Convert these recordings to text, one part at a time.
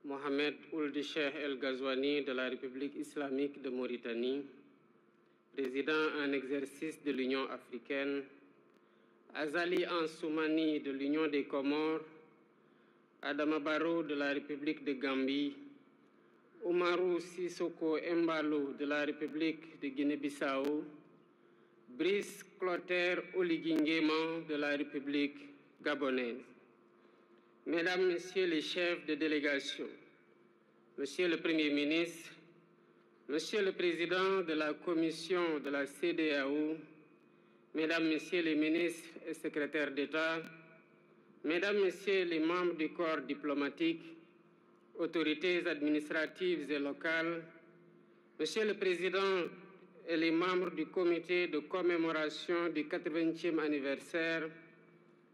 Mohamed Ould Cheikh El Ghazouani de la République islamique de Mauritanie, président en exercice de l'Union africaine, Azali Ansoumani de l'Union des Comores, Adama Barrow de la République de Gambie, Oumarou Sissoko Embalo de la République de Guinée-Bissau, Brice Clotaire Oligui Nguema de la République gabonaise. Mesdames, Messieurs les chefs de délégation, Monsieur le Premier ministre, Monsieur le Président de la Commission de la CEDEAO, Mesdames, Messieurs les ministres et secrétaires d'État, Mesdames, Messieurs les membres du corps diplomatique, autorités administratives et locales, Monsieur le Président et les membres du comité de commémoration du 80e anniversaire,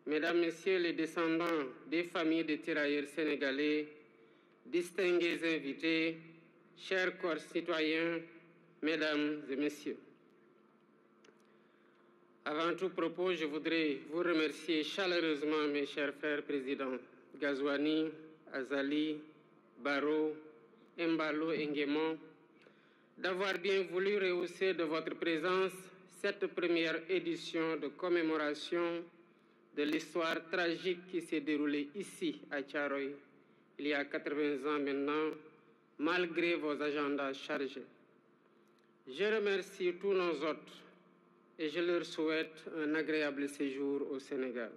Mesdames, Messieurs les descendants des familles de tirailleurs sénégalais, distingués invités, chers corps citoyens, Mesdames et Messieurs. Avant tout propos, je voudrais vous remercier chaleureusement, mes chers frères présidents Ghazouani, Azali, Barrow, Embalo et Nguema, d'avoir bien voulu rehausser de votre présence cette première édition de commémoration de l'histoire tragique qui s'est déroulée ici à Thiaroye il y a 80 ans maintenant, malgré vos agendas chargés. Je remercie tous nos hôtes et je leur souhaite un agréable séjour au Sénégal.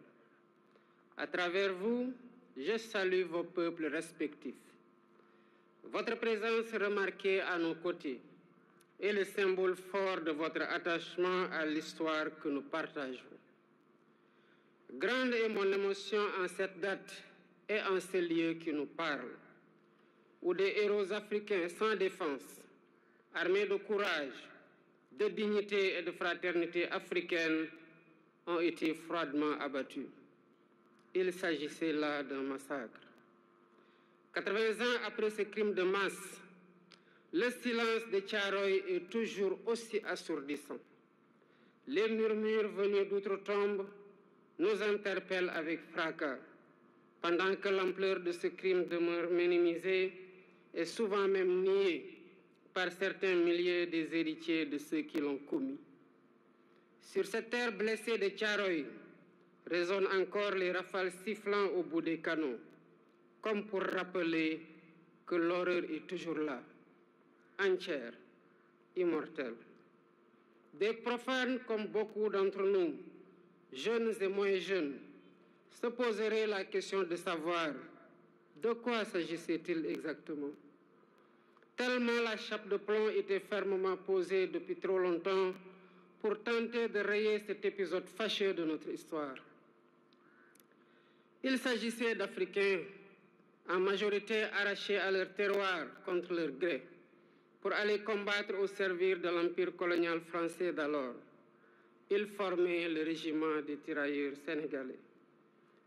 À travers vous, je salue vos peuples respectifs. Votre présence remarquée à nos côtés est le symbole fort de votre attachement à l'histoire que nous partageons. Grande est mon émotion en cette date et en ce lieu qui nous parle, où des héros africains sans défense, armés de courage, de dignité et de fraternité africaine, ont été froidement abattus. Il s'agissait là d'un massacre. 80 ans après ce crime de masse, le silence de Thiaroye est toujours aussi assourdissant. Les murmures venus d'outre-tombe nous interpellent avec fracas, pendant que l'ampleur de ce crime demeure minimisée et souvent même niée par certains milliers des héritiers de ceux qui l'ont commis. Sur cette terre blessée de Thiaroye résonnent encore les rafales sifflant au bout des canons, comme pour rappeler que l'horreur est toujours là, entière, immortelle. Des profanes comme beaucoup d'entre nous, jeunes et moins jeunes, se poseraient la question de savoir de quoi s'agissait-il exactement. Tellement la chape de plomb était fermement posée depuis trop longtemps pour tenter de rayer cet épisode fâcheux de notre histoire. Il s'agissait d'Africains, en majorité arrachés à leur terroir contre leur gré, pour aller combattre au service de l'empire colonial français d'alors. Ils formaient le régiment des tirailleurs sénégalais.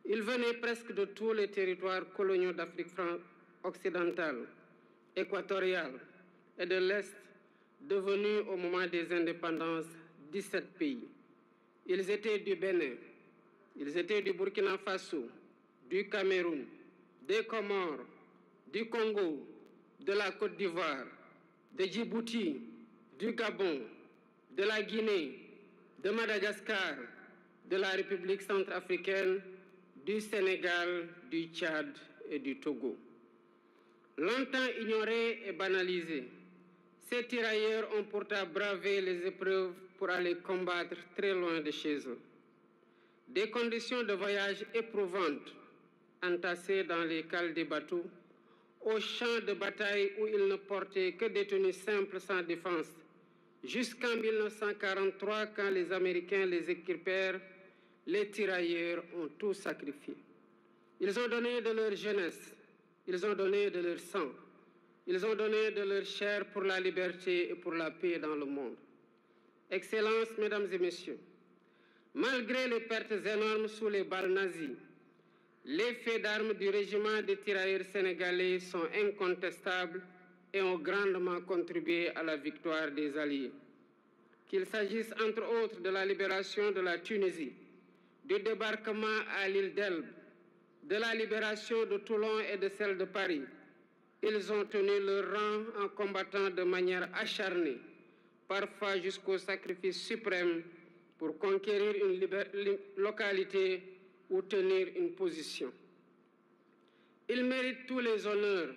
Ils venaient presque de tous les territoires coloniaux d'Afrique occidentale, équatoriale et de l'Est, devenus au moment des indépendances 17 pays. Ils étaient du Bénin, ils étaient du Burkina Faso, du Cameroun, des Comores, du Congo, de la Côte d'Ivoire, de Djibouti, du Gabon, de la Guinée, de Madagascar, de la République centrafricaine, du Sénégal, du Tchad et du Togo. Longtemps ignorés et banalisés, ces tirailleurs ont pourtant bravé les épreuves pour aller combattre très loin de chez eux. Des conditions de voyage éprouvantes, entassés dans les cales des bateaux, aux champs de bataille où ils ne portaient que des tenues simples sans défense, jusqu'en 1943, quand les Américains les équipèrent, les tirailleurs ont tout sacrifié. Ils ont donné de leur jeunesse, ils ont donné de leur sang, ils ont donné de leur chair pour la liberté et pour la paix dans le monde. Excellences, Mesdames et Messieurs, malgré les pertes énormes sous les balles nazies, les faits d'armes du régiment des tirailleurs sénégalais sont incontestables et ont grandement contribué à la victoire des Alliés. Qu'il s'agisse entre autres de la libération de la Tunisie, du débarquement à l'île d'Elbe, de la libération de Toulon et de celle de Paris, Ils ont tenu leur rang en combattant de manière acharnée, parfois jusqu'au sacrifice suprême, pour conquérir une localité ou tenir une position. Ils méritent tous les honneurs,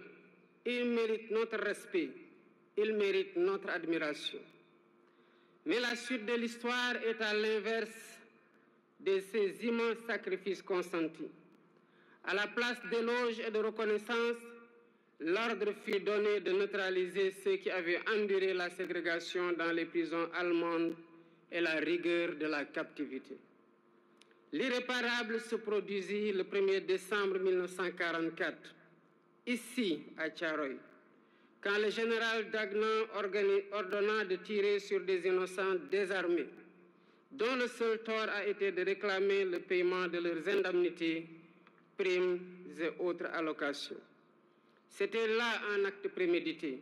ils méritent notre respect, ils méritent notre admiration. Mais la suite de l'histoire est à l'inverse de ces immenses sacrifices consentis. À la place d'éloges et de reconnaissance, l'ordre fut donné de neutraliser ceux qui avaient enduré la ségrégation dans les prisons allemandes et la rigueur de la captivité. L'irréparable se produisit le 1er décembre 1944, ici à Tcharoy, quand le général Dagnan ordonna de tirer sur des innocents désarmés, dont le seul tort a été de réclamer le paiement de leurs indemnités, primes et autres allocations. C'était là un acte prémédité,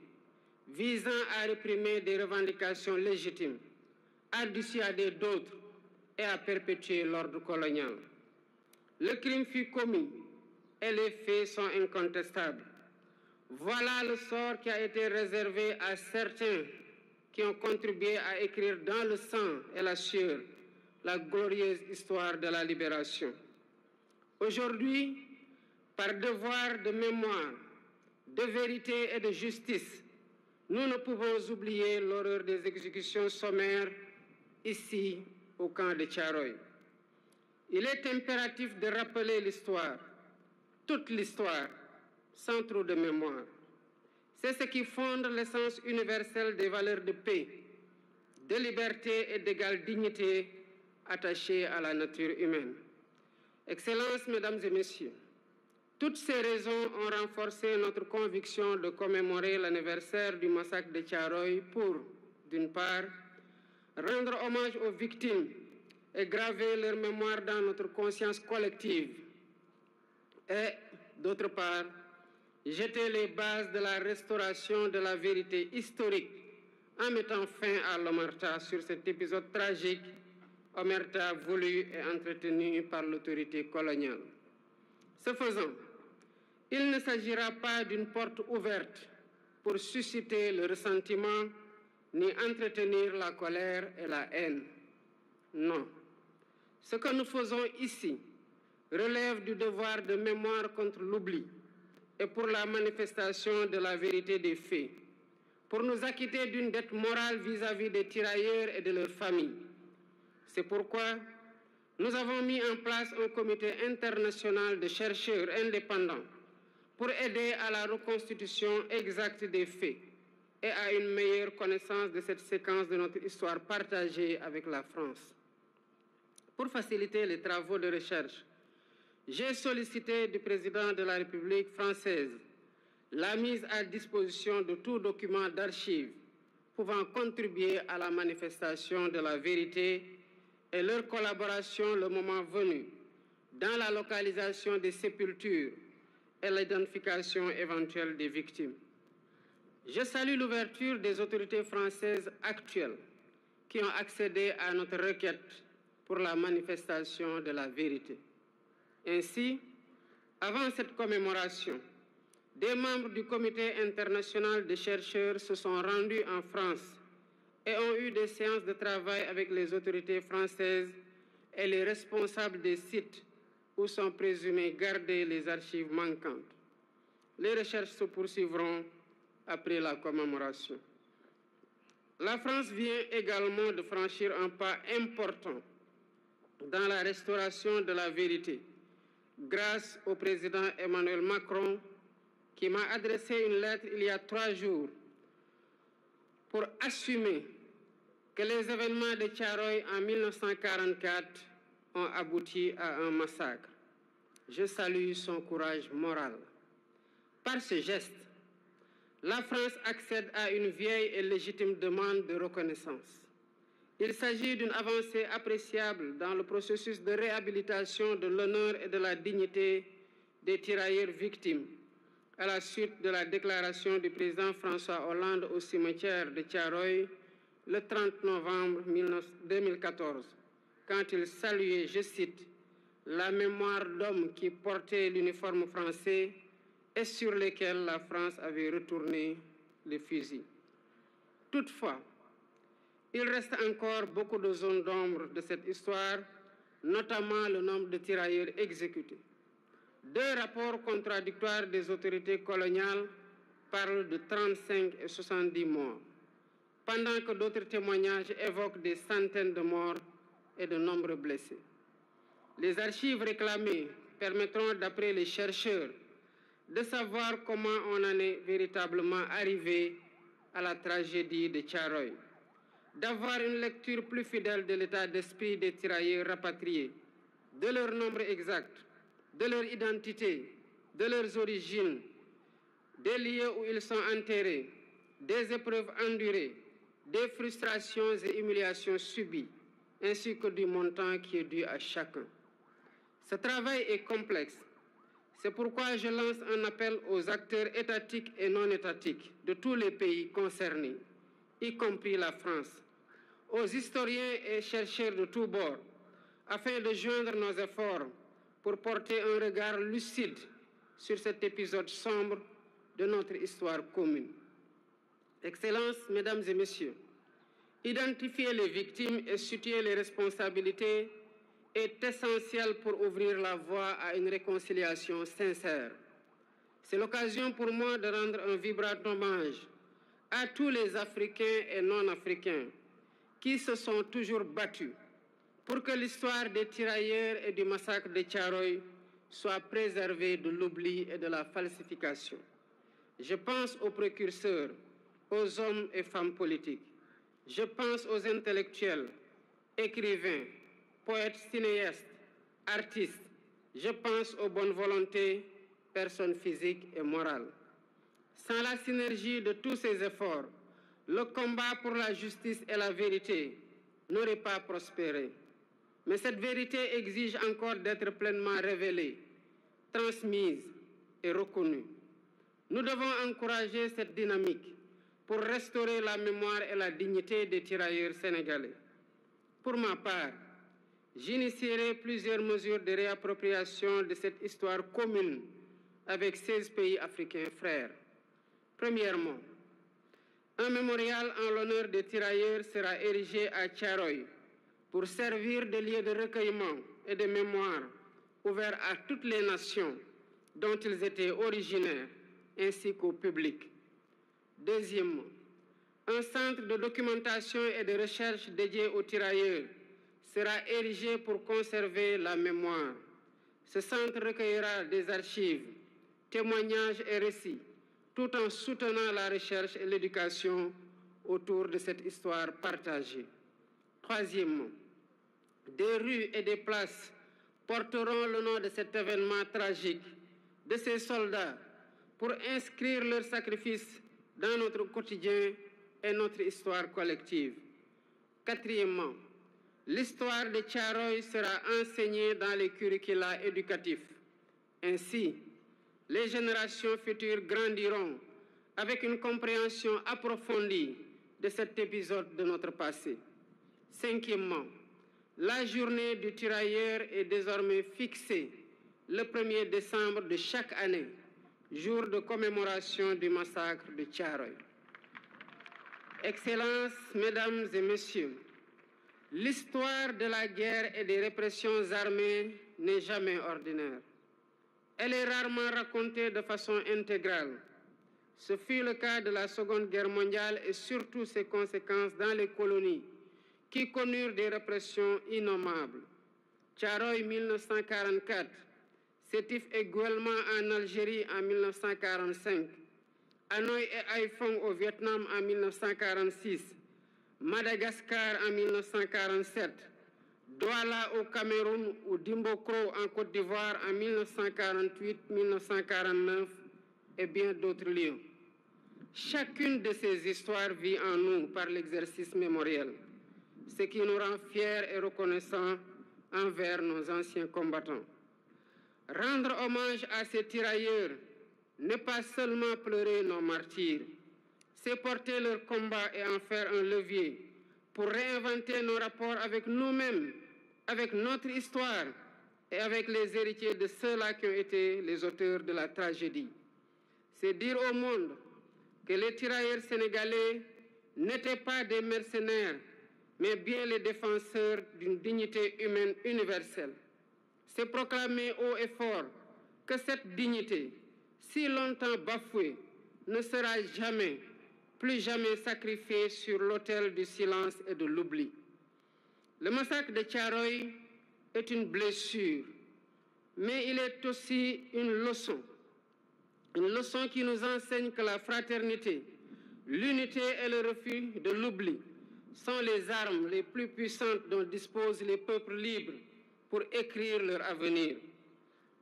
visant à réprimer des revendications légitimes, à dissuader d'autres et à perpétuer l'ordre colonial. Le crime fut commis et les faits sont incontestables. Voilà le sort qui a été réservé à certains qui ont contribué à écrire dans le sang et la sueur la glorieuse histoire de la libération. Aujourd'hui, par devoir de mémoire, de vérité et de justice, nous ne pouvons oublier l'horreur des exécutions sommaires ici au camp de Tcharoy. Il est impératif de rappeler l'histoire, toute l'histoire, sans trop de mémoire. C'est ce qui fonde l'essence universelle des valeurs de paix, de liberté et d'égale dignité attachées à la nature humaine. Excellences, Mesdames et Messieurs, toutes ces raisons ont renforcé notre conviction de commémorer l'anniversaire du massacre de Tcharoy pour, d'une part, rendre hommage aux victimes et graver leur mémoire dans notre conscience collective, et, d'autre part, jeter les bases de la restauration de la vérité historique en mettant fin à l'omerta sur cet épisode tragique, omerta voulu et entretenu par l'autorité coloniale. Ce faisant, il ne s'agira pas d'une porte ouverte pour susciter le ressentiment ni entretenir la colère et la haine. Non. Ce que nous faisons ici relève du devoir de mémoire contre l'oubli et pour la manifestation de la vérité des faits, pour nous acquitter d'une dette morale vis-à-vis des tirailleurs et de leurs familles. C'est pourquoi nous avons mis en place un comité international de chercheurs indépendants pour aider à la reconstitution exacte des faits et à une meilleure connaissance de cette séquence de notre histoire partagée avec la France. Pour faciliter les travaux de recherche, j'ai sollicité du président de la République française la mise à disposition de tout document d'archives pouvant contribuer à la manifestation de la vérité et leur collaboration le moment venu dans la localisation des sépultures et l'identification éventuelle des victimes. Je salue l'ouverture des autorités françaises actuelles qui ont accédé à notre requête pour la manifestation de la vérité. Ainsi, avant cette commémoration, des membres du Comité international des chercheurs se sont rendus en France et ont eu des séances de travail avec les autorités françaises et les responsables des sites où sont présumées gardées les archives manquantes. Les recherches se poursuivront après la commémoration. La France vient également de franchir un pas important dans la restauration de la vérité, grâce au président Emmanuel Macron, qui m'a adressé une lettre il y a 3 jours pour assumer que les événements de Tcharoy en 1944 ont abouti à un massacre. Je salue son courage moral. Par ce geste, la France accède à une vieille et légitime demande de reconnaissance. Il s'agit d'une avancée appréciable dans le processus de réhabilitation de l'honneur et de la dignité des tirailleurs victimes, à la suite de la déclaration du président François Hollande au cimetière de Tcharoy le 30 novembre 2014, quand il saluait, je cite, « la mémoire d'hommes qui portaient l'uniforme français et sur lesquels la France avait retourné le fusil. Toutefois, il reste encore beaucoup de zones d'ombre de cette histoire, notamment le nombre de tirailleurs exécutés. Deux rapports contradictoires des autorités coloniales parlent de 35 et 70 morts, pendant que d'autres témoignages évoquent des centaines de morts et de nombreux blessés. Les archives réclamées permettront, d'après les chercheurs, de savoir comment on en est véritablement arrivé à la tragédie de Thiaroye, d'avoir une lecture plus fidèle de l'état d'esprit des tirailleurs rapatriés, de leur nombre exact, de leur identité, de leurs origines, des lieux où ils sont enterrés, des épreuves endurées, des frustrations et humiliations subies, ainsi que du montant qui est dû à chacun. Ce travail est complexe. C'est pourquoi je lance un appel aux acteurs étatiques et non étatiques de tous les pays concernés, y compris la France, aux historiens et chercheurs de tous bords, afin de joindre nos efforts pour porter un regard lucide sur cet épisode sombre de notre histoire commune. Excellences, Mesdames et Messieurs, identifier les victimes et situer les responsabilités est essentiel pour ouvrir la voie à une réconciliation sincère. C'est l'occasion pour moi de rendre un vibrant hommage à tous les Africains et non-Africains qui se sont toujours battus pour que l'histoire des tirailleurs et du massacre de Thiaroye soit préservée de l'oubli et de la falsification. Je pense aux précurseurs, aux hommes et femmes politiques. Je pense aux intellectuels, écrivains, poètes, cinéastes, artistes. Je pense aux bonnes volontés, personnes physiques et morales. Sans la synergie de tous ces efforts, le combat pour la justice et la vérité n'aurait pas prospéré. Mais cette vérité exige encore d'être pleinement révélée, transmise et reconnue. Nous devons encourager cette dynamique pour restaurer la mémoire et la dignité des tirailleurs sénégalais. Pour ma part, j'initierai plusieurs mesures de réappropriation de cette histoire commune avec 16 pays africains frères. Premièrement, un mémorial en l'honneur des tirailleurs sera érigé à Thiaroye pour servir de lieu de recueillement et de mémoire ouvert à toutes les nations dont ils étaient originaires, ainsi qu'au public. Deuxièmement, un centre de documentation et de recherche dédié aux tirailleurs sera érigé pour conserver la mémoire. Ce centre recueillera des archives, témoignages et récits, tout en soutenant la recherche et l'éducation autour de cette histoire partagée. Troisièmement, des rues et des places porteront le nom de cet événement tragique, de ces soldats, pour inscrire leur sacrifice dans notre quotidien et notre histoire collective. Quatrièmement, l'histoire de Thiaroye sera enseignée dans les curricula éducatifs. Ainsi, les générations futures grandiront avec une compréhension approfondie de cet épisode de notre passé. Cinquièmement, la journée du tirailleur est désormais fixée le 1er décembre de chaque année, jour de commémoration du massacre de Thiaroye. Excellences, Mesdames et Messieurs, l'histoire de la guerre et des répressions armées n'est jamais ordinaire. Elle est rarement racontée de façon intégrale. Ce fut le cas de la Seconde Guerre mondiale et surtout ses conséquences dans les colonies, qui connurent des répressions innommables. Thiaroye 1944, Sétif et Guelma en Algérie en 1945, Hanoï et Haiphong au Vietnam en 1946, Madagascar en 1947, Douala au Cameroun ou Dimbokro en Côte d'Ivoire en 1948-1949 et bien d'autres lieux. Chacune de ces histoires vit en nous par l'exercice mémoriel, ce qui nous rend fiers et reconnaissants envers nos anciens combattants. Rendre hommage à ces tirailleurs n'est pas seulement pleurer nos martyrs, c'est porter leur combat et en faire un levier pour réinventer nos rapports avec nous-mêmes, avec notre histoire et avec les héritiers de ceux-là qui ont été les auteurs de la tragédie. c'est dire au monde que les tirailleurs sénégalais n'étaient pas des mercenaires, mais bien les défenseurs d'une dignité humaine universelle. C'est proclamer haut et fort que cette dignité, si longtemps bafouée, ne sera jamais, plus jamais sacrifiée sur l'autel du silence et de l'oubli. Le massacre de Thiaroye est une blessure, mais il est aussi une leçon qui nous enseigne que la fraternité, l'unité et le refus de l'oubli sont les armes les plus puissantes dont disposent les peuples libres pour écrire leur avenir.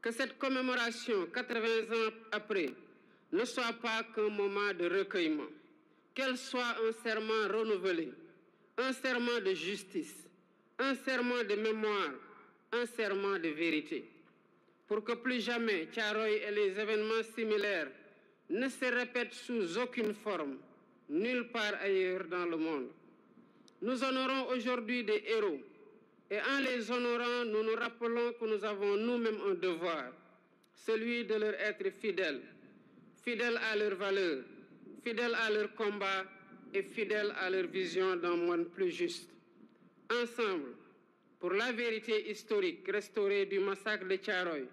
Que cette commémoration, 80 ans après, ne soit pas qu'un moment de recueillement, qu'elle soit un serment renouvelé, un serment de justice, un serment de mémoire, un serment de vérité. Pour que plus jamais Thiaroye et les événements similaires ne se répètent sous aucune forme, nulle part ailleurs dans le monde. Nous honorons aujourd'hui des héros, et en les honorant, nous nous rappelons que nous avons nous-mêmes un devoir, celui de leur être fidèles, fidèles à leurs valeurs, fidèles à leur combat et fidèles à leur vision d'un monde plus juste. Ensemble, pour la vérité historique restaurée du massacre de Thiaroye,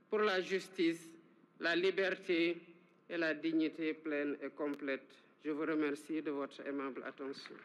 pour la justice, la liberté et la dignité pleine et complète. Je vous remercie de votre aimable attention.